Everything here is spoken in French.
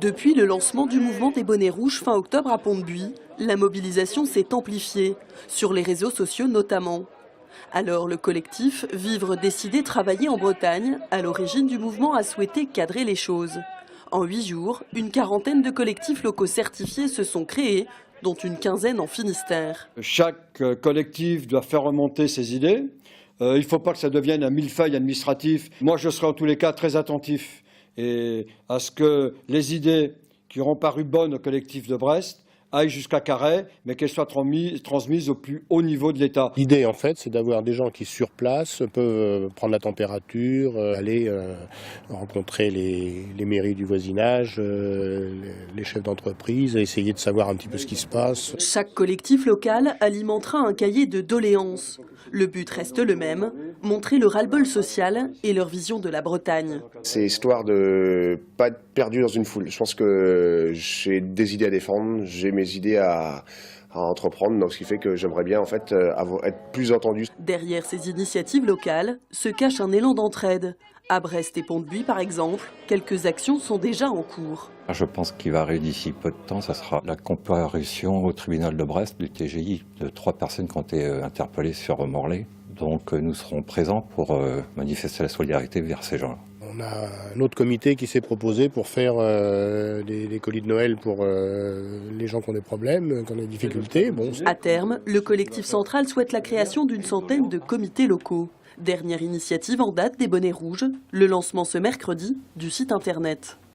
Depuis le lancement du mouvement des bonnets rouges fin octobre à Pont-de-Buis, la mobilisation s'est amplifiée, sur les réseaux sociaux notamment. Alors le collectif Vivre, décider, travailler en Bretagne, à l'origine du mouvement, a souhaité cadrer les choses. En 8 jours, une quarantaine de collectifs locaux certifiés se sont créés, dont une quinzaine en Finistère. Chaque collectif doit faire remonter ses idées. Il ne faut pas que ça devienne un millefeuille administratif. Moi, je serai en tous les cas très attentif à ce que les idées qui auront paru bonnes au collectif de Brest aillent jusqu'à Carhaix, mais qu'elles soient transmises au plus haut niveau de l'État. L'idée, en fait, c'est d'avoir des gens qui, sur place, peuvent prendre la température, aller rencontrer les mairies du voisinage, les chefs d'entreprise, essayer de savoir un petit peu ce qui se passe. Chaque collectif local alimentera un cahier de doléances. Le but reste le même, montrer le ras-le-bol social et leur vision de la Bretagne. C'est histoire de ne pas être perdu dans une foule. Je pense que j'ai des idées à défendre, j'ai mes idées à entreprendre, donc ce qui fait que j'aimerais bien en fait être plus entendu. Derrière ces initiatives locales se cache un élan d'entraide. À Brest et Pont-de-Buis par exemple, quelques actions sont déjà en cours. Je pense qu'il va arriver d'ici peu de temps, ça sera la comparution au tribunal de Brest du TGI de 3 personnes qui ont été interpellées sur Morlaix. Donc nous serons présents pour manifester la solidarité vers ces gens-là. On a un autre comité qui s'est proposé pour faire des colis de Noël pour les gens qui ont des problèmes, qui ont des difficultés. Bon. À terme, le collectif central souhaite la création d'une centaine de comités locaux. Dernière initiative en date des bonnets rouges, le lancement ce mercredi du site internet.